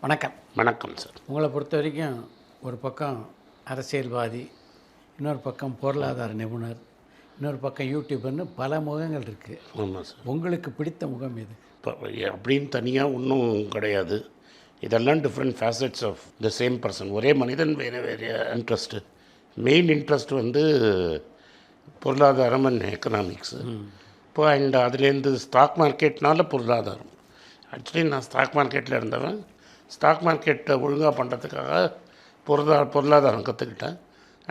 வணக்கம். வணக்கம் சார். உங்களை பொறுத்த வரைக்கும் ஒரு பக்கம் அரசியல்வாதி, இன்னொரு பக்கம் பொருளாதார நிபுணர், இன்னொரு பக்கம் யூடியூபர்னு பல முகங்கள் இருக்குது. ஆமாம் சார். உங்களுக்கு பிடித்த முகம் எது? இப்போ அப்படின்னு தனியாக ஒன்றும் கிடையாது. இதெல்லாம் different facets of the same person. ஒரே மனிதன் வேறு வேறு இன்ட்ரெஸ்ட்டு. மெயின் இன்ட்ரெஸ்ட் வந்து பொருளாதாரம் அண்ட் எக்கனாமிக்ஸு. இப்போ அண்ட் அதுலேருந்து ஸ்டாக் மார்க்கெட்னால பொருளாதாரம். ஆக்சுவலி நான் ஸ்டாக் மார்க்கெட்டில் இருந்தவன். ஸ்டாக் மார்க்கெட்டை ஒழுங்காக பண்ணுறதுக்காக பொருளாதாரம் கற்றுக்கிட்டேன்.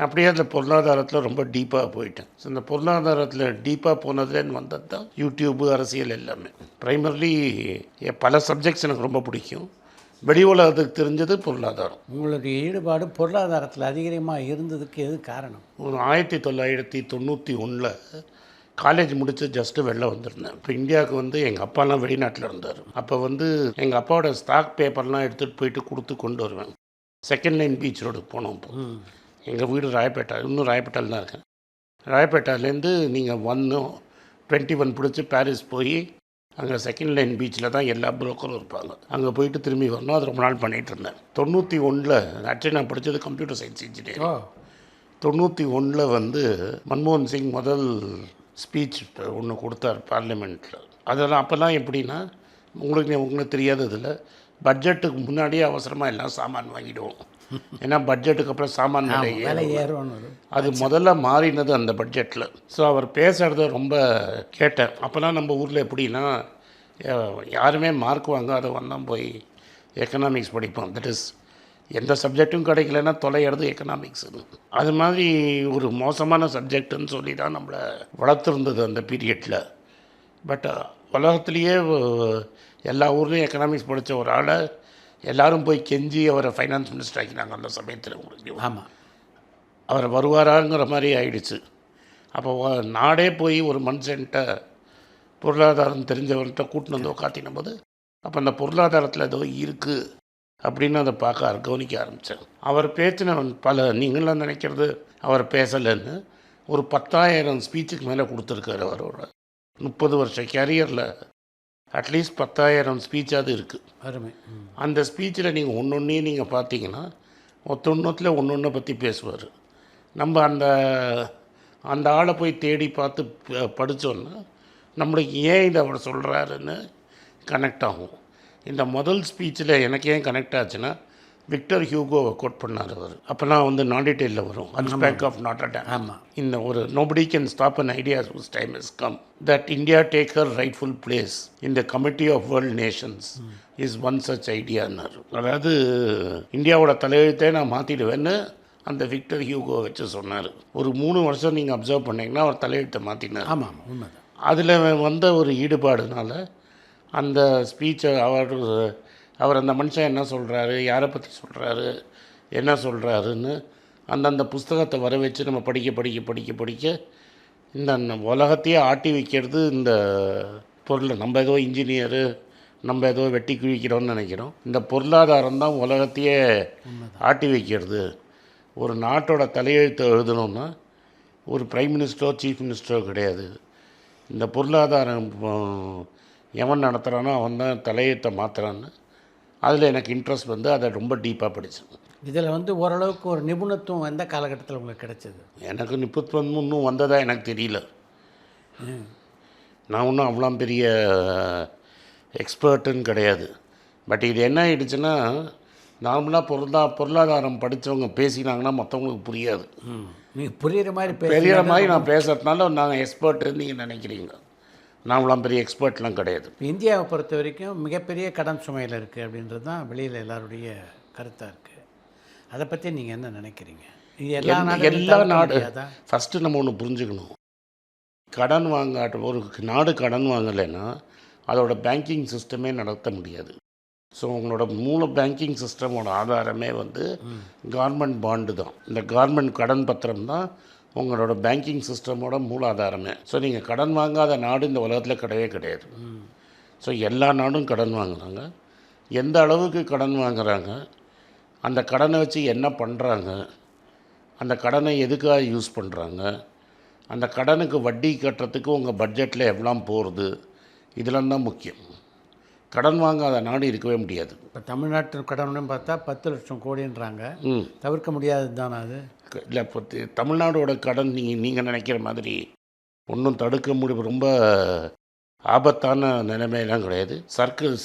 அப்படியே அந்த பொருளாதாரத்தில் ரொம்ப டீப்பாக போயிட்டேன். ஸோ இந்த பொருளாதாரத்தில் டீப்பாக போனதுலேருந்து வந்தது தான் யூடியூப்பு, அரசியல் எல்லாமே. ப்ரைமர்லி பல சப்ஜெக்ட்ஸ் எனக்கு ரொம்ப பிடிக்கும். வெளி உலகத்துக்கு தெரிஞ்சது பொருளாதாரம். உங்களுடைய ஈடுபாடு பொருளாதாரத்தில் அதிகமாக இருந்ததுக்கு எது காரணம்? ஒரு 1991 காலேஜ் முடித்து ஜஸ்ட்டு வெளில வந்திருந்தேன். இப்போ இந்தியாவுக்கு வந்து எங்கள் அப்பாலாம் வெளிநாட்டில் இருந்தார். அப்போ வந்து எங்கள் அப்பாவோட ஸ்டாக் பேப்பர்லாம் எடுத்துகிட்டு போயிட்டு கொடுத்து கொண்டு வருவேன். செகண்ட் லைன் பீச் ரோடுக்கு போனோம். இப்போ எங்கள் வீடு ராயப்பேட்டா, இன்னும் ராயப்பேட்டாவில் தான் இருக்கேன். ராயப்பேட்டாலேருந்து நீங்கள் 21 பிடிச்சி பாரிஸ் போய் அங்கே செகண்ட் லைன் பீச்சில் தான் எல்லா புரோக்கரும் இருப்பாங்க. அங்கே போயிட்டு திரும்பி வரணும். அது ரொம்ப நாள் பண்ணிகிட்டு இருந்தேன். 91 ஆக்சுவலி நான் படித்தது கம்ப்யூட்டர் சயின்ஸ் இன்ஜினியரிங். 91 வந்து மன்மோகன் சிங் முதல் ஸ்பீச் ஒன்று கொடுத்தார் பார்லிமெண்ட்டில். அதெல்லாம் அப்போல்லாம் எப்படின்னா உங்களுக்கு தெரியாததில்ல, பட்ஜெட்டுக்கு முன்னாடியே அவசரமாக எல்லாம் சாமான் வாங்கிடுவோம். ஏன்னா பட்ஜெட்டுக்கு அப்புறம் சாமான் விலை ஏறும். அது முதல்ல மாறினது அந்த பட்ஜெட்டில். ஸோ அவர் பேசுகிறத ரொம்ப கேட்டேன். அப்போல்லாம் நம்ம ஊரில் எப்படின்னா யாருமே மார்க் வாங்காத வந்தான் போய் எக்கனாமிக்ஸ் படிப்போம். தட் இஸ் எந்த சப்ஜெக்டும் கிடைக்கலன்னா தொலைகிறது எக்கனாமிக்ஸ். அது மாதிரி ஒரு மோசமான சப்ஜெக்டுன்னு சொல்லி தான் நம்மளை வளர்த்துருந்தது அந்த பீரியடில். பட் உலகத்துலேயே எல்லா ஊர்லேயும் எக்கனாமிக்ஸ் படித்த ஒரு ஆளை எல்லோரும் போய் கெஞ்சி அவரை ஃபைனான்ஸ் மினிஸ்டர் ஆக்கினாங்க அந்த சமயத்தில். உங்களுக்கு ஆமாம், அவர் வருவாராங்கிற மாதிரி ஆயிடுச்சு. அப்போ நாடே போய் ஒரு மனுஷன்ட்ட பொருளாதாரம் தெரிஞ்சவர்கிட்ட கூட்டின்னு வந்து உட்காத்தின போது அப்போ அந்த பொருளாதாரத்தில் ஏதோ இருக்குது அப்படின்னு அதை கவனிக்க ஆரம்பித்தேன். அவர் பேச்சின நீங்களாம் நினைக்கிறது அவர் பேசலைன்னு ஒரு 10,000 ஸ்பீச்சுக்கு மேலே கொடுத்துருக்காரு. அவரோட 30 வருஷ கேரியரில் அட்லீஸ்ட் 10,000 ஸ்பீச்சாவது இருக்குது. அருமை. அந்த ஸ்பீச்சில் நீங்கள் ஒன்றொன்னையும் நீங்கள் பார்த்தீங்கன்னா ஒன்னொன்றுத்தில் ஒன்று பற்றி பேசுவார். நம்ம அந்த ஆளை போய் தேடி பார்த்து படித்தோன்னா நம்மளுக்கு ஏன் இதை அவர் சொல்கிறாருன்னு கனெக்ட் ஆகும். இந்த முதல் ஸ்பீச்சில் எனக்கு ஏன் கனெக்ட் ஆச்சுன்னா விக்டர் ஹியூகோவை கோட் பண்ணார் அவர். அப்போல்லாம் வந்து நாடிடெயிலில் வரும் ஹன்ச்பேக் ஆஃப் நாட்டர் டேம். ஆமாம். இந்த ஒரு nobody can stop an idea whose time has come that India take her rightful place in the committee of world nations is one such idea-ன்னார். அதாவது இந்தியாவோட தலையெழுத்தே நான் மாற்றிடுவேன்னு அந்த விக்டர் ஹியூகோ வச்சு சொன்னார். ஒரு 3 வருஷம் நீங்கள் அப்சர்வ் பண்ணிங்கன்னா அவர் தலையெழுத்தை மாற்றினார். ஆமாம், உண்மைதான். அதில் வந்த ஒரு ஈடுபாடுனால அந்த ஸ்பீச்சை அவர் அந்த மனுஷன் என்ன சொல்கிறாரு, யாரை பற்றி சொல்கிறாரு, என்ன சொல்கிறாருன்னு அந்தந்த புஸ்தகத்தை வர வச்சு நம்ம படிக்க இந்த உலகத்தையே ஆட்டி வைக்கிறது இந்த பொருள். நம்ம ஏதோ இன்ஜினியரு, நம்ம ஏதோ வெட்டி கிழிக்கிறோன்னு நினைக்கிறோம். இந்த பொருளாதாரம் தான் உலகத்தையே ஆட்டி வைக்கிறது. ஒரு நாட்டோட தலையெழுத்தை எழுதணுன்னா ஒரு பிரைம் மினிஸ்டரோ சீஃப் மினிஸ்டரோ கிடையாது. இந்த பொருளாதாரம் எவன் நடத்துகிறானோ அவன் தான் தலையெழுத்தை மாற்றுறான்னு அதில் எனக்கு இன்ட்ரெஸ்ட் வந்து அதை ரொம்ப டீப்பாக படித்தேன். இதில் வந்து ஓரளவுக்கு ஒரு நிபுணத்துவம் எந்த காலகட்டத்தில் உங்களுக்கு கிடைச்சது? எனக்கு நிபுணத்துவம் இன்னும் வந்ததாக எனக்கு தெரியல. நான் ஒன்றும் அவ்வளோ பெரிய எக்ஸ்பர்ட்டுன்னு கிடையாது. பட் இது என்ன ஆகிடுச்சுன்னா நார்மலாக பொருளாதாரம் படித்தவங்க பேசினாங்கன்னா மற்றவங்களுக்கு புரியாது. நீங்கள் புரிகிற மாதிரி பெரிய மாதிரி நான் பேசுகிறதுனால நாங்கள் எக்ஸ்பர்ட்டுன்னு நீங்கள் நினைக்கிறீங்க. நான் அவ்வளோ பெரிய எக்ஸ்பர்ட்லாம் கிடையாது. இந்தியாவை பொறுத்த வரைக்கும் மிகப்பெரிய கடன் சுமையில் இருக்குது அப்படின்றது தான் வெளியில் எல்லாருடைய கருத்தாக இருக்குது. அதை பற்றி நீங்கள் என்ன நினைக்கிறீங்க? எல்லா நாடு ஃபஸ்ட்டு நம்ம ஒன்று புரிஞ்சுக்கணும். கடன் ஒரு நாடு கடன் வாங்கலைன்னா அதோட பேங்கிங் சிஸ்டமே நடத்த முடியாது. ஸோ உங்களோட பேங்கிங் சிஸ்டமோட ஆதாரமே வந்து கவர்மெண்ட் பாண்டு தான். இந்த கவர்மெண்ட் கடன் பத்திரம் தான் உங்களோட பேங்கிங் சிஸ்டமோட மூலாதாரமே. ஸோ நீங்கள் கடன் வாங்காத நாடு இந்த உலகத்தில் கிடையாது. ஸோ எல்லா நாடும் கடன் வாங்குகிறாங்க. எந்த அளவுக்கு கடன் வாங்குகிறாங்க, அந்த கடனை வச்சு என்ன பண்ணுறாங்க, அந்த கடனை எதுக்காக யூஸ் பண்ணுறாங்க, அந்த கடனுக்கு வட்டி கட்டுறதுக்கு உங்கள் பட்ஜெட்டில் எவ்வளோ போகிறது, இதெல்லாம் தான் முக்கியம். கடன் வாங்காத நாடு இருக்கவே முடியாது. இப்போ தமிழ்நாட்டு கடன்னு பார்த்தா 10 லட்சம் கோடின்றாங்க. ம் தவிர்க்க முடியாது தானே அது? இல்லை, இப்போ தமிழ்நாடோட கடன் நீங்கள் நினைக்கிற மாதிரி ஒன்றும் தடுக்க முடியும், ரொம்ப ஆபத்தான நிலைமையெல்லாம் கிடையாது.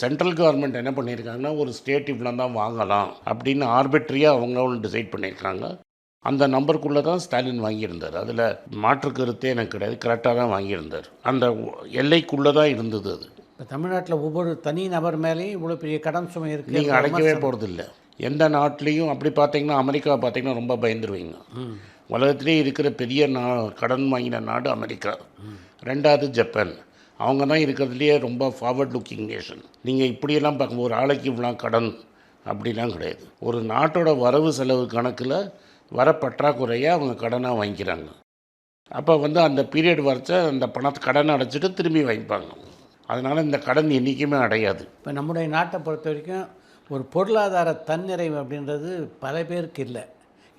சென்ட்ரல் கவர்மெண்ட் என்ன பண்ணியிருக்காங்கன்னா, ஒரு ஸ்டேட் இவ்வளோ தான் வாங்கலாம் அப்படின்னு ஆர்பிட்ரியாக அவங்களும் டிசைட் பண்ணியிருக்காங்க. அந்த நம்பருக்குள்ளே தான் ஸ்டாலின் வாங்கியிருந்தார். அதில் மாற்று கருத்தே எனக்கு கிடையாது, கரெக்டாக தான் வாங்கியிருந்தார். அந்த எல்லைக்குள்ளே தான் இருந்தது அது. இப்போ தமிழ்நாட்டில் ஒவ்வொரு தனி நபர் மேலேயும் இவ்வளோ பெரிய கடன் சுமை இருக்குது. நீங்கள் அடைக்கவே போகிறதில்ல. எந்த நாட்டிலையும் அப்படி பார்த்தீங்கன்னா, அமெரிக்கா பார்த்தீங்கன்னா ரொம்ப பயந்துருவீங்க. உலகத்திலே இருக்கிற பெரிய கடன் வாங்கின நாடு அமெரிக்கா, ரெண்டாவது ஜப்பான். அவங்க தான் இருக்கிறதுலையே ரொம்ப ஃபார்வர்ட் லுக்கிங் நேஷன். நீங்கள் இப்படியெல்லாம் பார்க்க ஒரு ஆளைக்கு இவ்வளோ கடன் அப்படிலாம் கிடையாது. ஒரு நாட்டோட வரவு செலவு கணக்கில் வர பற்றாக்குறையை அவங்க கடனாக வாங்கிக்கிறாங்க. அப்போ வந்து அந்த பீரியட் வரைச்ச அந்த பணத்தை கடனை அடைச்சிட்டு திரும்பி வாங்கிப்பாங்க. அதனால் இந்த கடன் என்றைக்குமே அடையாது. இப்போ நம்முடைய நாட்டை பொறுத்த வரைக்கும் ஒரு பொருளாதார தன்னிறைவு அப்படின்றது பல பேருக்கு இல்லை.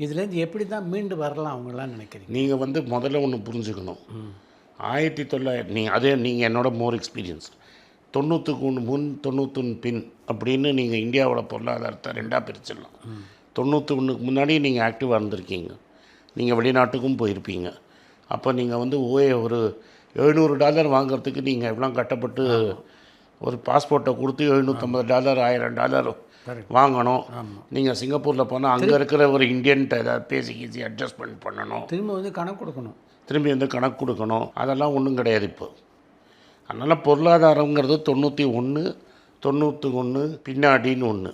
இதுலேருந்து எப்படி தான் மீண்டு வரலாம் அவங்களாம் நினைக்கிறீங்க? நீங்கள் வந்து முதல்ல ஒன்று புரிஞ்சுக்கணும். 1900 நீங்கள் என்னோட மோர் எக்ஸ்பீரியன்ஸ் 90 முன் 91 பின் அப்படின்னு நீங்கள் இந்தியாவோட பொருளாதாரத்தை ரெண்டாக பிரிச்சிடலாம். 91க்கு முன்னாடி நீங்கள் ஆக்டிவாக இருந்திருக்கீங்க, நீங்கள் வெளிநாட்டுக்கும் போயிருப்பீங்க. அப்போ நீங்கள் வந்து ஒரு $700 வாங்குறதுக்கு நீங்கள் எவ்வளோ கட்டப்பட்டு ஒரு பாஸ்போர்ட்டை கொடுத்து $750 $1000 வாங்கணும். நீங்கள் சிங்கப்பூரில் போனால் அங்கே இருக்கிற ஒரு இந்தியன்ட்ட ஏதாவது பேசி அட்ஜஸ்ட்மெண்ட் பண்ணணும், திரும்ப வந்து கணக்கு கொடுக்கணும். அதெல்லாம் ஒன்றும் கிடையாது இப்போ. அதனால் பொருளாதாரங்கிறது 91 91 பின்னாடின்னு ஒன்று.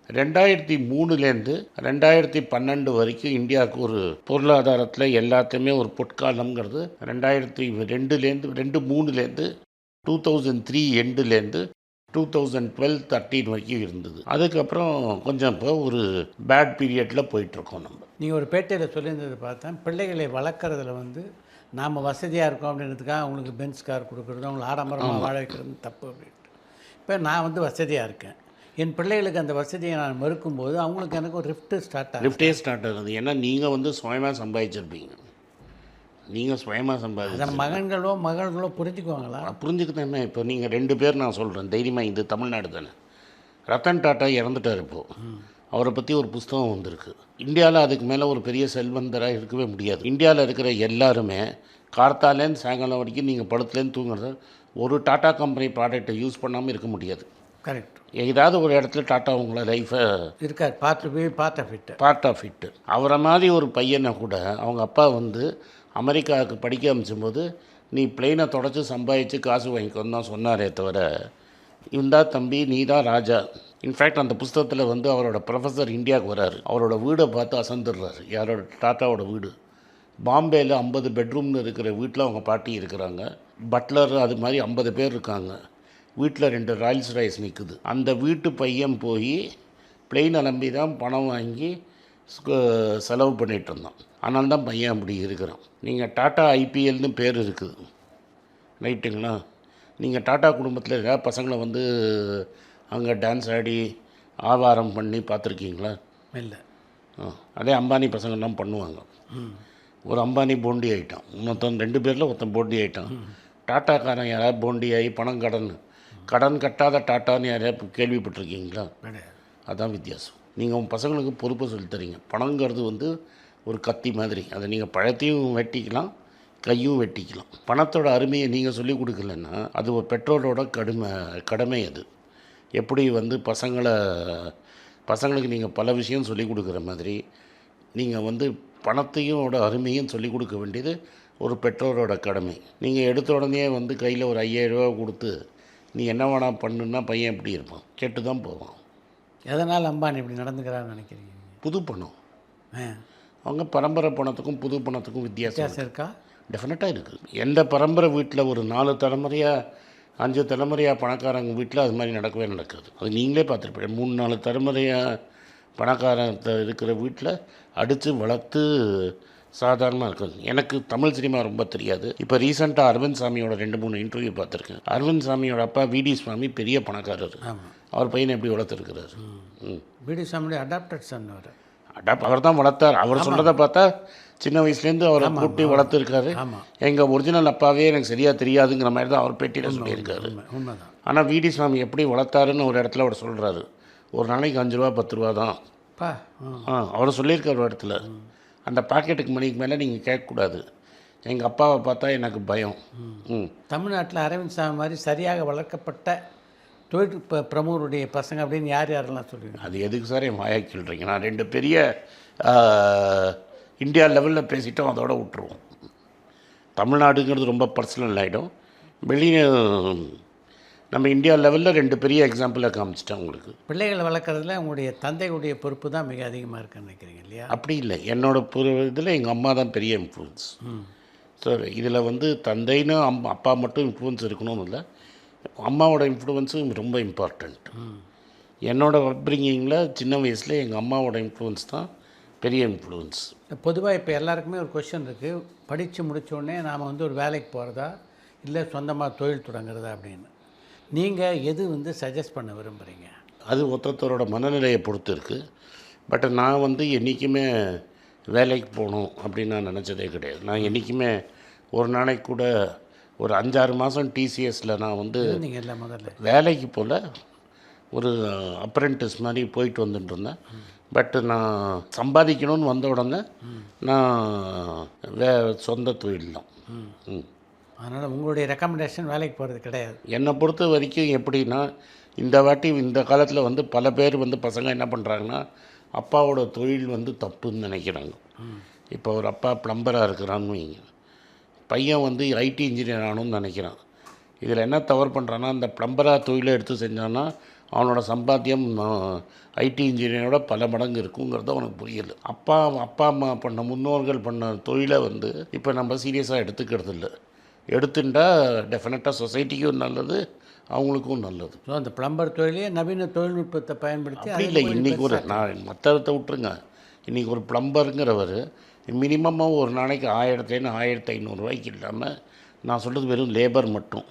2003லேருந்து 2012 வரைக்கும் இந்தியாவுக்கு ஒரு பொருளாதாரத்தில் எல்லாத்தையுமே ஒரு பொற்காலம்ங்கிறது 2003லேருந்து 2003 எண்டுலேருந்து 2012-13 வரைக்கும் இருந்தது. அதுக்கப்புறம் கொஞ்சம் இப்போ ஒரு பேட் பீரியடில் போயிட்டுருக்கோம் நம்ம. நீங்கள் ஒரு பேட்டையில் சொல்லியிருந்தது பார்த்தேன், பிள்ளைகளை வளர்க்குறதுல வந்து நாம் வசதியாக இருக்கோம் அப்படின்றதுக்காக அவங்களுக்கு பென்ஸ் கார் கொடுக்குறது, அவங்களை ஆடம்பரமாக வாழ வைக்கிறது தப்பு அப்படின்ட்டு. இப்போ நான் வந்து வசதியாக இருக்கேன், என் பிள்ளைகளுக்கு அந்த வசதியை நான் மறுக்கும்போது அவங்களுக்கு எனக்கு ஒரு ரிஃப்ட்டே ஸ்டார்ட் ஆகுது. ஏன்னா நீங்கள் வந்து சுயமாக சம்பாதிச்சிருப்பீங்க, நீங்கள் சுயமாக சம்பாதிச்சு மகள்களோ புரிஞ்சுக்குவாங்களா? புரிஞ்சுக்கிட்டு என்ன, இப்போ நீங்கள் 2 பேர் நான் சொல்கிறேன் தைரியமாக, இது தமிழ்நாடு தானே. ரத்தன் டாட்டா இறந்துட்டார் இப்போது. அவரை பற்றி ஒரு புஸ்தகம் வந்திருக்கு. இந்தியாவில் அதுக்கு மேலே ஒரு பெரிய செல்வந்தராக இருக்கவே முடியாது. இந்தியாவில் இருக்கிற எல்லாருமே கார்த்தாலேருந்து சாயங்காலம் வரைக்கும் நீங்கள் படுத்துலேருந்து தூங்குறது ஒரு டாட்டா கம்பெனி ப்ராடக்டை யூஸ் பண்ணாமல் இருக்க முடியாது. கரெக்ட். ஏதாவது ஒரு இடத்துல டாட்டா உங்களை லைஃப்பை இருக்கார் பார்ட் ஆஃப் இட்டு. அவரை மாதிரி ஒரு பையனை கூட அவங்க அப்பா வந்து அமெரிக்காவுக்கு படிக்க அனுப்பிச்சும்போது நீ பிளெயினை தொடச்சி சம்பாதிச்சு காசு வாங்கிக்கோன்னு தான் சொன்னாரே தவிர, இந்தா தம்பி நீ தான் ராஜா. இன்ஃபேக்ட் அந்த புஸ்தகத்தில் வந்து அவரோட ப்ரொஃபஸர் இந்தியாவுக்கு வராரு, அவரோட வீடை பார்த்து அசந்துடுறாரு. யாரோட டாட்டாவோட வீடு பாம்பேயில் 50 பெட்ரூம்னு இருக்கிற வீட்டில் அவங்க பாட்டி இருக்கிறாங்க, பட்லர் அது மாதிரி 50 பேர் இருக்காங்க. வீட்டில் 2 ராயல்ஸ் ராய்ஸ் நிற்குது. அந்த வீட்டு பையன் போய் பிளெயினை நம்பி தான் பணம் வாங்கி செலவு பண்ணிகிட்டு இருந்தான். அதனால தான் பையன் அப்படி இருக்கிறான். நீங்கள் டாட்டா ஐபிஎல்னு பேர் இருக்குது, ரைட்டுங்களா? நீங்கள் டாட்டா குடும்பத்தில் இருக்கிற பசங்களை வந்து அங்கே டான்ஸ் ஆடி ஆவாரம் பண்ணி பார்த்துருக்கீங்களா? இல்லை. அதே அம்பானி பசங்கள்லாம் பண்ணுவாங்க. ஒரு அம்பானி போண்டி ஆகிட்டான், இன்னொருத்தன் 2 பேரில் ஒருத்தன் போண்டி ஆகிட்டான். டாட்டாக்காரன் யாராவது போண்டி ஆகி கடன் கட்டாத டாட்டான்னு யாரையா கேள்விப்பட்டிருக்கீங்களா? அதுதான் வித்தியாசம். நீங்கள் உங்கள் பசங்களுக்கு பொறுப்பை சொல்லித்தரீங்க. பணங்கிறது வந்து ஒரு கத்தி மாதிரி, அதை நீங்கள் பழத்தையும் வெட்டிக்கலாம், கையும் வெட்டிக்கலாம். பணத்தோட அருமையை நீங்கள் சொல்லிக் கொடுக்கலன்னா அது ஒரு பெற்றோரோட கடமை. அது எப்படி வந்து பசங்களுக்கு நீங்கள் பல விஷயம் சொல்லிக் கொடுக்குற மாதிரி நீங்கள் வந்து பணத்தையோட அருமையும் சொல்லிக் கொடுக்க வேண்டியது ஒரு பெற்றோரோட கடமை. நீங்கள் எடுத்த உடனே வந்து கையில் ஒரு 5000 ரூபா கொடுத்து நீ என்ன வேணா பண்ணுன்னா பையன் எப்படி இருப்பான்? கெட்டு தான் போவான். எதனால் அம்பானி இப்படி நடந்துக்கிறான்னு நினைக்கிறீங்க? புது பணம், அவங்க பரம்பரை பணத்துக்கும் புது பணத்துக்கும் வித்தியாசம் இருக்கா? டெஃபினட்டாக இருக்குது. எந்த பரம்பரை வீட்டில் ஒரு 4 தலைமுறையாக 5 தலைமுறையாக பணக்காரங்க வீட்டில் அது மாதிரி நடக்காது. அது நீங்களே பார்த்துருப்பீங்க. 3-4 தலைமுறையாக பணக்காரத்தை இருக்கிற வீட்டில் அடித்து வளர்த்து சாதாரணமாக இருக்குது. எனக்கு தமிழ் சினிமா ரொம்ப தெரியாது. இப்போ ரீசெண்டாக அரவிந்த் சாமியோட 2-3 இன்டர்வியூ பார்த்துருக்கேன். அரவிந்த் சாமியோட அப்பா விடி சுவாமி பெரிய பணக்காரர். அவர் பையனை எப்படி வளர்த்துருக்கிறார்? விடி சாமியோட அடாப்டட் சன். அவர் தான் வளர்த்தார். அவர் சொல்கிறத பார்த்தா சின்ன வயசுலேருந்து அவரை கூட்டி வளர்த்துருக்காரு. எங்கள் ஒரிஜினல் அப்பாவே எனக்கு சரியாக தெரியாதுங்கிற மாதிரி தான் அவர் பேட்டியில் சொல்லியிருக்காரு. உண்மைதான். ஆனால் விடி சாமி எப்படி வளர்த்தாருன்னு ஒரு இடத்துல அவர் சொல்கிறாரு, ஒரு நாளைக்கு 5 ரூபா 10 ரூபா தான். பா அவர் சொல்லியிருக்கார் ஒரு இடத்துல. அந்த பாக்கெட்டுக்கு மணிக்கு மேலே நீங்கள் கேட்கக்கூடாது. எங்கள் அப்பாவை பார்த்தா எனக்கு பயம். தமிழ்நாட்டில் அரவிந்த் சாமி மாதிரி சரியாக வளர்க்கப்பட்ட தொழில் பிரமுகருடைய பசங்க அப்படின்னு யார் யாரெல்லாம் சொல்லுவீங்க? அது எதுக்கு சார் என் வாயை கிள்றீங்க? நான் 2 பெரிய இந்தியா லெவலில் பேசிட்டோம், அதோட விட்டுருவோம். தமிழ்நாடுங்கிறது ரொம்ப பர்சனல் ஆகிடும். வெளியே நம்ம இந்தியா லெவலில் 2 பெரிய எக்ஸாம்பிளை காமிச்சிட்டேன் உங்களுக்கு. பிள்ளைகளை வளர்க்குறதுல உங்களுடைய தந்தையுடைய பொறுப்பு தான் மிக அதிகமாக இருக்குன்னு நினைக்கிறீங்க இல்லையா? அப்படி இல்லை, என்னோடய இதில் எங்கள் அம்மா தான் பெரிய இன்ஃப்ளூயன்ஸ். ஸோ இதில் வந்து தந்தைன்னு அப்பா மட்டும் இன்ஃப்ளூயன்ஸ் இருக்கணும்னு இல்லை, அம்மாவோட இன்ஃப்ளூயன்ஸும் ரொம்ப இம்பார்ட்டண்ட். என்னோடய அப்ரிங்கிங்கில் சின்ன வயசில் எங்கள் அம்மாவோட இன்ஃப்ளூயன்ஸ் தான் பெரிய இன்ஃப்ளூயன்ஸ். பொதுவாக இப்போ எல்லாருக்குமே ஒரு கொஸ்டின் இருக்குது, படித்து முடித்தோடனே நாம் வந்து ஒரு வேலைக்கு போகிறதா இல்லை சொந்தமாக தொழில் தொடங்குறதா அப்படின்னு. நீங்கள் எது வந்து சஜஸ்ட் பண்ண விரும்புகிறீங்க? அது ஒருத்தரோட மனநிலையை பொறுத்து இருக்குது. பட் நான் வந்து என்றைக்குமே வேலைக்கு போகணும் அப்படின்னு நான் நினச்சதே கிடையாது. நான் என்றைக்குமே ஒரு நாளைக்கு கூட ஒரு 5-6 மாதம் டிசிஎஸில் நான் வந்து நீங்கள் இல்லை முதல்ல வேலைக்கு போல் ஒரு அப்ரெண்டிஸ் மாதிரி போயிட்டு வந்துட்டு இருந்தேன். பட்டு நான் சம்பாதிக்கணும்னு வந்த உடனே நான் சொந்த தொழில் தான். அதனால் உங்களுடைய ரெக்கமெண்டேஷன் வேலைக்கு போகிறது கிடையாது? என்னை பொறுத்த வரைக்கும் எப்படின்னா, இந்த வாட்டி இந்த காலத்தில் வந்து பல பேர் வந்து பசங்க என்ன பண்ணுறாங்கன்னா, அப்பாவோட தொழில் வந்து தப்புன்னு நினைக்கிறாங்க. இப்போ ஒரு அப்பா ப்ளம்பராக இருக்கிறான்னு வைங்க, பையன் வந்து ஐடி இன்ஜினியர் ஆகணும்னு நினைக்கிறான். இதில் என்ன தவறு பண்ணுறான்னா, அந்த ப்ளம்பராக தொழிலை எடுத்து செஞ்சான்னா அவனோட சம்பாத்தியம் ஐடி இன்ஜினியரோட பல மடங்கு இருக்குங்கிறது அவனுக்கு புரியலை. அப்பா அம்மா பண்ண முன்னோர்கள் பண்ண தொழிலை வந்து இப்போ நம்ம சீரியஸாக எடுத்துக்கிறது இல்லை. எடுத்துட்டா டெஃபினட்டாக சொசைட்டிக்கும் நல்லது, அவங்களுக்கும் நல்லது. ஸோ அந்த ப்ளம்பர் தொழிலே நவீன தொழில்நுட்பத்தை பயன்படுத்தி அப்படி இல்லை. இன்றைக்கி ஒரு நான் மற்றத்தை விட்டுருங்க, இன்றைக்கி ஒரு ப்ளம்பருங்கிறவர் மினிமமாக ஒரு நாளைக்கு 1500 ரூபாய்க்கு இல்லாமல், நான் சொல்கிறது வெறும் லேபர் மட்டும்,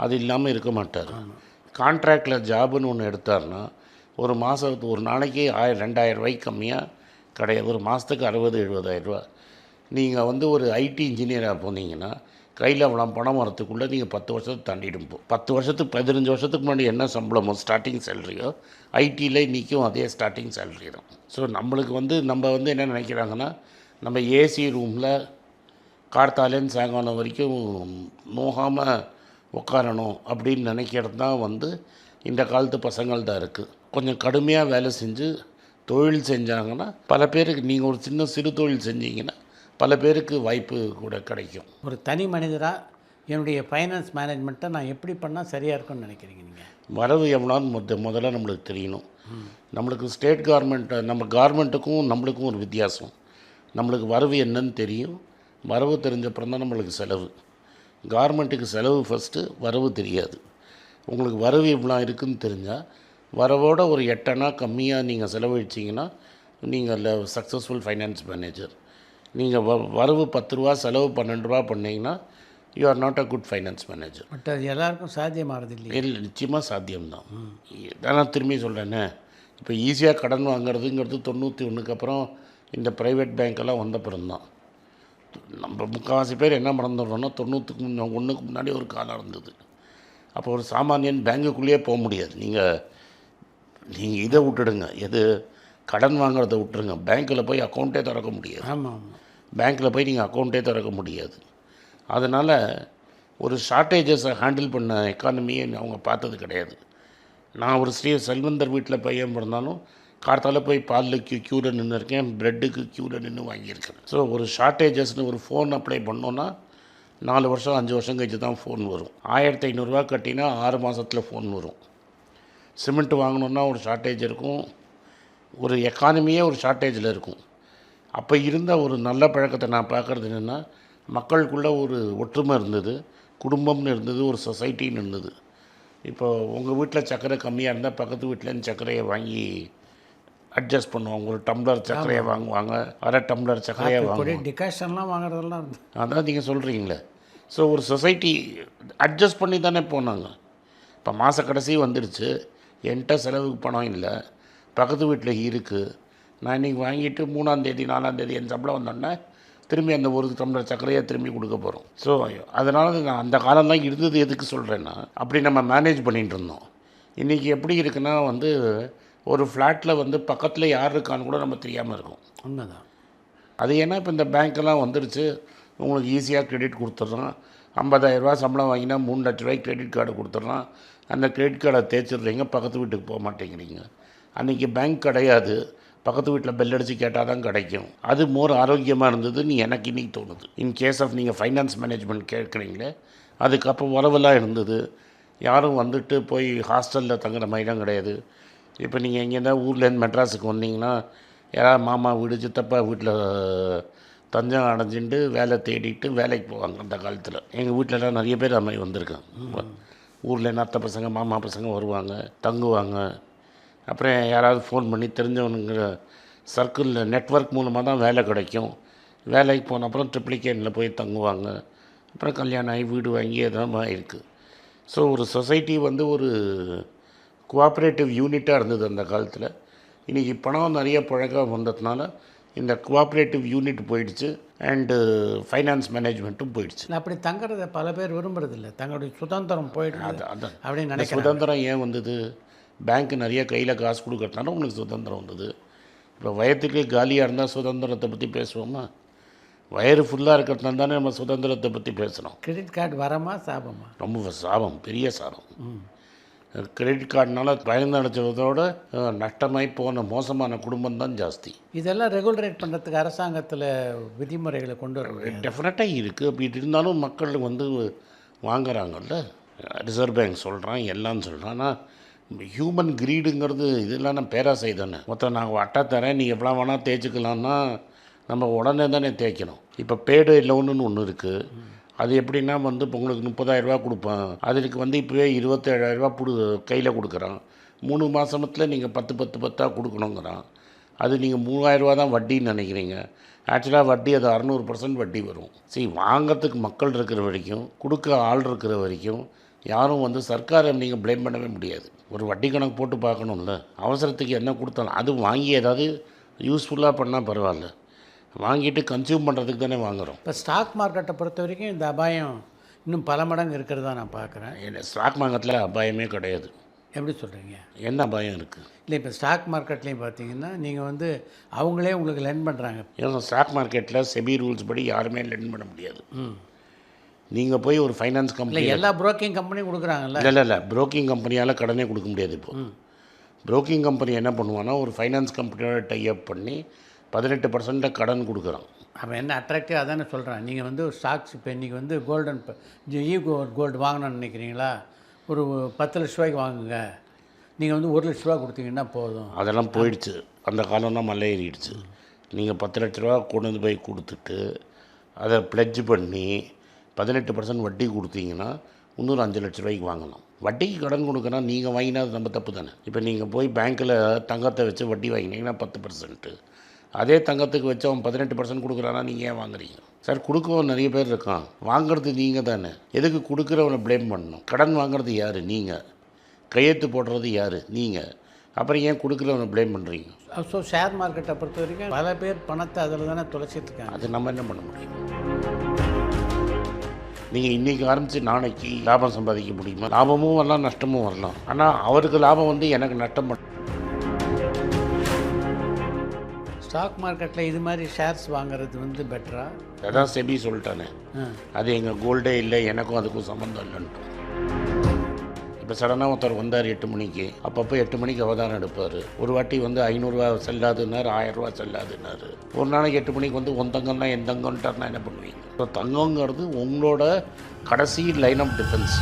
அது இல்லாமல் இருக்க மாட்டார். கான்ட்ராக்டில் ஜாபுன்னு ஒன்று எடுத்தார்னா ஒரு மாதத்துக்கு ஒரு நாளைக்கு 2000 ரூபாய்க்கு கம்மியாக கிடையாது. ஒரு மாதத்துக்கு 60-70,000 ரூபா. நீங்கள் வந்து ஒரு ஐடி இன்ஜினியராக போனீங்கன்னா கையில் அவ்வளோ பணம் வரத்துக்குள்ளே நீங்கள் 10 வருஷத்தை தாண்டிடும். 10 வருஷத்துக்கு 15 வருஷத்துக்கு முன்னாடி என்ன சம்பளமோ ஸ்டார்டிங் சேலரியோ ஐடியில் இன்றைக்கும் அதே ஸ்டார்டிங் சேலரி தான். ஸோ நம்மளுக்கு வந்து நம்ம வந்து என்ன நினைக்கிறாங்கன்னா, நம்ம ஏசி ரூமில் கார்த்தாலேருந்து சாயங்காலம் வரைக்கும் நோகாமல் உட்காரணும் அப்படின்னு நினைக்கிறது தான் வந்து இந்த காலத்து பசங்கள் தான் இருக்குது. கொஞ்சம் கடுமையாக வேலை செஞ்சு தொழில் செஞ்சாங்கன்னா பல பேருக்கு, நீங்கள் ஒரு சிறு தொழில் செஞ்சீங்கன்னா பல பேருக்கு வாய்ப்பு கூட கிடைக்கும். ஒரு தனி மனிதராக என்னுடைய ஃபைனான்ஸ் மேனேஜ்மெண்ட்டை நான் எப்படி பண்ணால் சரியாக இருக்கும்னு நினைக்கிறீங்க நீங்கள்? வரவு எவ்வளோன்னு முதல்ல நம்மளுக்கு தெரியணும். நம்மளுக்கு ஸ்டேட் கவர்மெண்ட், நம்ம கவர்மெண்ட்டுக்கும் நம்மளுக்கும் ஒரு வித்தியாசம். நம்மளுக்கு வரவு என்னன்னு தெரியும், வரவு தெரிஞ்சப்புறம் தான் நம்மளுக்கு செலவு. கவர்மெண்ட்டுக்கு செலவு ஃபஸ்ட்டு, வரவு தெரியாது. உங்களுக்கு வரவு இவ்வளோ இருக்குதுன்னு தெரிஞ்சால் வரவோட ஒரு 8 அணா கம்மியாக நீங்கள் செலவழிச்சிங்கன்னா நீங்கள் சக்ஸஸ்ஃபுல் ஃபைனான்ஸ் மேனேஜர். நீங்கள் வரவு 10 ரூபா செலவு 12 ரூபா பண்ணிங்கன்னா you are not a good finance manager. But அது எல்லாருக்கும் சாத்தியமாகிறது இல்லை. இல்லை, நிச்சயமாக சாத்தியம்தான். நான் திரும்பி சொல்கிறேன்னே, இப்போ ஈஸியாக கடன் வாங்குறதுங்கிறது 91க்கு அப்புறம் இந்த ப்ரைவேட் பேங்க்கெல்லாம் வந்த பிறந்தான். நம்ம முக்கால்வாசி பேர் என்ன மறந்துடுறோன்னா 91க்கு முன்னாடி ஒரு காலம் இருந்தது. அப்போ ஒரு சாமானியன் பேங்குக்குள்ளேயே போக முடியாது. நீங்கள் இதை விட்டுடுங்க, எது கடன் வாங்குறதை விட்டுருங்க, பேங்க்கில் போய் அக்கௌண்ட்டே திறக்க முடியாது. ஆமாம், பேங்க்கில் போய் நீங்கள் அக்கௌண்ட்டே திறக்க முடியாது. அதனால் ஒரு ஷார்ட்டேஜஸை ஹேண்டில் பண்ண எக்கானமியை அவங்க பார்த்தது கிடையாது. நான் ஒரு செல்வந்தர் வீட்டில் பையன் பிறந்தாலும் கார்த்தால் போய் பாலில் க்யூவில் நின்று இருக்கேன், ப்ரெட்டுக்கு க்யூவில் நின்று வாங்கியிருக்கேன். ஸோ ஒரு ஷார்ட்டேஜஸ்னு ஒரு ஃபோன் அப்ளை பண்ணோன்னா 4 வருஷம் 5 வருஷம் கழிச்சு தான் ஃபோன் வரும். 1500 ரூபா கட்டினா 6 மாதத்தில் ஃபோன் வரும். சிமெண்ட் வாங்கணுன்னா ஒரு ஷார்ட்டேஜ் இருக்கும், ஒரு எக்கானமியே ஒரு ஷார்ட்டேஜில் இருக்கும். அப்போ இருந்த ஒரு நல்ல பழக்கத்தை நான் பார்க்குறது என்னென்னா, மக்களுக்குள்ளே ஒரு ஒற்றுமை இருந்தது, குடும்பம்னு இருந்தது, ஒரு சொசைட்டின்னு இருந்தது. இப்போ உங்கள் வீட்டில் சர்க்கரை கம்மியாக இருந்தால் பக்கத்து வீட்டிலேருந்து சர்க்கரையை வாங்கி அட்ஜஸ்ட் பண்ணுவாங்க. ஒரு டம்ளர் சர்க்கரையை வாங்குவாங்க, அரை டம்ளர் சர்க்கரையை வாங்குவாங்க. டிகாஷன்லாம் வாங்குறதெல்லாம் அதான் நீங்கள் சொல்கிறீங்களே. ஸோ ஒரு சொசைட்டி அட்ஜஸ்ட் பண்ணி தானே போனாங்க. இப்போ மாத கடைசி வந்துடுச்சு, என்கிட்ட செலவுக்கு பணம் இல்லை, பக்கத்து வீட்டில் இருக்குது, நான் இன்றைக்கி வாங்கிட்டு 3ஆம் தேதி 4ஆம் தேதி என் சம்பளம் வந்தோடனே திரும்பி அந்த ஒரு டம்ளர் சர்க்கரையை திரும்பி கொடுக்க போகிறோம். ஸோ அதனால் நான் அந்த காலம்தான் இருந்தது. எதுக்கு சொல்கிறேன்னா, அப்படி நம்ம மேனேஜ் பண்ணிகிட்டு இருந்தோம். இன்றைக்கி எப்படி இருக்குன்னா வந்து ஒரு ஃப்ளாட்டில் வந்து பக்கத்தில் யார் இருக்கான்னு கூட நம்ம தெரியாமல் இருக்கும். உண்மைதான். அது ஏன்னா இப்போ இந்த பேங்க்கெல்லாம் வந்துடுச்சு, உங்களுக்கு ஈஸியாக கிரெடிட் கொடுத்துட்றான். 50,000 சம்பளம் வாங்கினா 3 லட்ச ரூபாய்க்கு கிரெடிட் கார்டு கொடுத்துட்றான். அந்த கிரெடிட் கார்டை தேய்ச்சிடுறீங்க, பக்கத்து வீட்டுக்கு போக மாட்டேங்கிறீங்க. அன்றைக்கி பேங்க் கிடையாது, பக்கத்து வீட்டில் பெல் அடித்து கேட்டால் தான் கிடைக்கும். அது மோர் ஆரோக்கியமாக இருந்ததுன்னு எனக்கு இன்றைக்கி தோணுது. இன் கேஸ் ஆஃப் நீங்கள் ஃபைனான்ஸ் மேனேஜ்மெண்ட் கேட்குறீங்களே, அதுக்கு வரவெல்லாம் இருந்தது. யாரும் வந்துட்டு போய் ஹாஸ்டலில் தங்குற மாதிரிலாம் கிடையாது. இப்போ நீங்கள் எங்கேருந்தா ஊர்லேருந்து மெட்ராஸுக்கு வந்தீங்கன்னா, யாராவது மாமா வீடு சித்தப்பா வீட்டில் தஞ்சம் அடைஞ்சிட்டு வேலை தேடிட்டு வேலைக்கு போவாங்க. அந்த காலத்தில் எங்கள் வீட்டிலலாம் நிறைய பேர் அது மாதிரி வந்திருக்காங்க. ஊரில் அத்தை பசங்க மாமா பசங்க வருவாங்க, தங்குவாங்க. அப்புறம் யாராவது ஃபோன் பண்ணி தெரிஞ்சவனுங்கிற சர்க்கிளில் நெட்வொர்க் மூலமாக தான் வேலை கிடைக்கும். வேலைக்கு போன அப்புறம் ட்ரிப்ளிகேனில் போய் தங்குவாங்க. அப்புறம் கல்யாணம் ஆகி வீடு வாங்கி அதெல்லாம் இருக்குது. ஸோ ஒரு சொசைட்டி வந்து ஒரு கோஆப்ரேட்டிவ் யூனிட்டாக இருந்தது அந்த காலத்தில். இன்றைக்கி பணம் நிறைய பழக்கம் வந்ததுனால இந்த கோஆப்ரேட்டிவ் யூனிட் போயிடுச்சு அண்டு ஃபைனான்ஸ் மேனேஜ்மெண்ட்டும் போயிடுச்சு. அப்படி தங்குறத பல பேர் விரும்புறதில்ல, தங்களுடைய சுதந்திரம் போயிடுது அதான் அப்படின்னு நினைக்கிறேன். சுதந்திரம் ஏன் வந்தது? பேங்க்கு நிறைய கையில் காசு கொடுக்கறதுனால உங்களுக்கு சுதந்திரம் வந்தது. இப்போ வயத்துக்கு காலியாக இருந்தால் சுதந்திரத்தை பற்றி பேசுவோமா? வயிறு ஃபுல்லாக இருக்கிறதுனால தானே நம்ம சுதந்திரத்தை பற்றி பேசுகிறோம். கிரெடிட் கார்டு வரமா சாபமா? ரொம்ப சாபம், பெரிய சாபம். கிரெடிட் கார்டுனால பயந்து அடைச்சதோட நஷ்டமாய் போன மோசமான குடும்பம் தான் ஜாஸ்தி. இதெல்லாம் ரெகுலரேட் பண்ணுறதுக்கு அரசாங்கத்தில் விதிமுறைகளை கொண்டு வர டெஃபினட்டாக இருக்குது. அப்படி இருந்தாலும் மக்கள் வந்து வாங்குறாங்கல்ல. ரிசர்வ் பேங்க் சொல்கிறான், எல்லாம் சொல்கிறான். ஆனால் ஹியூமன் கிரீடுங்கிறது இதெல்லாம் நான் பேராசை தானே. மொத்தம் நான் அட்டை தரேன், நீ எவ்வளோ வேணால் தேய்ச்சிக்கலான்னா நம்ம உடனே தானே தேய்க்கணும். இப்போ பேடு லோனுன்னு ஒன்று இருக்குது. அது எப்படின்னா வந்து இப்போ உங்களுக்கு 30,000 கொடுப்பான், அதுக்கு வந்து இப்போவே 27,000 கையில் கொடுக்குறான். 3 மாதத்தில் நீங்கள் 10 கொடுக்கணுங்கிறான். அது நீங்கள் 3,000 தான் வட்டின்னு நினைக்கிறீங்க. ஆக்சுவலாக வட்டி அது 600% வட்டி வரும். சரி, வாங்கிறதுக்கு மக்கள் இருக்கிற வரைக்கும், கொடுக்க ஆள் இருக்கிற வரைக்கும் யாரும் வந்து சர்க்காரை நீங்கள் ப்ளேம் பண்ணவே முடியாது. ஒரு வட்டி கணக்கு போட்டு பார்க்கணும்ல. அவசரத்துக்கு என்ன கொடுத்தாலும் அது வாங்கி ஏதாவது யூஸ்ஃபுல்லாக பண்ணால் பரவாயில்ல. வாங்கிட்டு கன்சியூம் பண்ணுறதுக்கு தானே வாங்குகிறோம். இப்போ ஸ்டாக் மார்க்கெட்டை பொறுத்த வரைக்கும் இந்த அபாயம் இன்னும் பல மடங்கு இருக்கிறதா நான் பார்க்குறேன். ஸ்டாக் மார்க்கெட்டில் அபாயமே கிடையாது. எப்படி சொல்கிறீங்க? என்ன அபாயம் இருக்குது? இல்லை, இப்போ ஸ்டாக் மார்க்கெட்லேயும் பார்த்தீங்கன்னா நீங்கள் வந்து அவங்களே உங்களுக்கு லெண்ட் பண்ணுறாங்க. ஏன்னா ஸ்டாக் மார்க்கெட்டில் செபி ரூல்ஸ் படி யாருமே லெண்ட் பண்ண முடியாது. நீங்கள் போய் ஒரு ஃபைனான்ஸ் கம்பெனி, எல்லா புரோக்கிங் கம்பெனியும் கொடுக்குறாங்கல்ல. இல்லை புரோக்கிங் கம்பெனியால் கடனே கொடுக்க முடியாது. இப்போது புரோக்கிங் கம்பெனி என்ன பண்ணுவான்னா ஒரு ஃபைனான்ஸ் கம்பெனியோட டைஅப் பண்ணி 18% கடன் கொடுக்குறான். அவன் என்ன அட்ராக்டிவ் அதானே சொல்கிறான். நீங்கள் வந்து ஸ்டாக்ஸ் இப்போ இன்றைக்கி வந்து கோல்டு வாங்கணும்னு நினைக்கிறீங்களா, ஒரு 10 லட்ச ரூபாய்க்கு வாங்குங்க, நீங்கள் வந்து 1 லட்ச ரூபா கொடுத்தீங்கன்னா போதும். அதெல்லாம் போயிடுச்சு. அந்த காலம்லாம் மலை ஏறிடுச்சு. நீங்கள் 10 லட்ச ரூபா கொண்டு வந்து போய் கொடுத்துட்டு அதை ப்ளெட்ஜ் பண்ணி 18% வட்டி கொடுத்தீங்கன்னா இன்னொரு 5 லட்ச ரூபாய்க்கு வாங்கணும். வட்டிக்கு கடன் கொடுக்கணும், நீங்கள் வாங்கினா அது நம்ம தப்பு தானே. இப்போ நீங்கள் போய் பேங்க்கில் தங்கத்தை வச்சு வட்டி வாங்கினீங்கன்னா 10%, அதே தங்கத்துக்கு வச்சு அவன் 18% கொடுக்குறானா, நீங்கள் ஏன் வாங்குறீங்க? சார், கொடுக்கவும் நிறைய பேர் இருக்கான், வாங்குறது நீங்கள் தானே. எதுக்கு கொடுக்குறவனை ப்ளேம் பண்ணணும்? கடன் வாங்குறது யார்? நீங்கள். கையெழுத்து போடுறது யார்? நீங்கள். அப்புறம் ஏன் கொடுக்குறவனை ப்ளேம் பண்ணுறீங்க? ஸோ ஷேர் மார்க்கெட்டை பொறுத்த வரைக்கும் பல பேர் பணத்தை அதில் தானே தொலைச்சிட்ருக்காங்க. அது நம்ம என்ன பண்ண முடியும்? நீங்கள் இன்றைக்கி ஆரம்பித்து நாளைக்கு லாபம் சம்பாதிக்க முடியுமா? லாபமும் வரலாம், நஷ்டமும் வரலாம். ஆனால் அவருக்கு லாபம் வந்து எனக்கு நஷ்டம் பண்ண. ஸ்டாக் மார்க்கெட்டில் இது மாதிரி ஷேர்ஸ் வாங்குறது வந்து பெட்டரா? அதான் செபி சொல்லிட்டானே, அது எங்கள் கோல்டே இல்லை, எனக்கும் அதுக்கும் சம்மந்தம் இல்லைன்ட்டு. இப்போ சடனாக ஒருத்தர் வந்தார் 8 மணிக்கு, அப்பப்போ 8 மணிக்கு அவதாரம் எடுப்பார். ஒரு வாட்டி வந்து 500 ரூபா செல்லாதுன்னார், 1000 ரூபா செல்லாதுன்னார். ஒரு நாளைக்கு 8 மணிக்கு வந்து உன் தங்கம்னா என் தங்கம்ட்டார்னா என்ன பண்ணுவீங்க? ஸோ தங்கங்கிறது உங்களோட கடைசி லைன் ஆஃப் டிஃபென்ஸ்.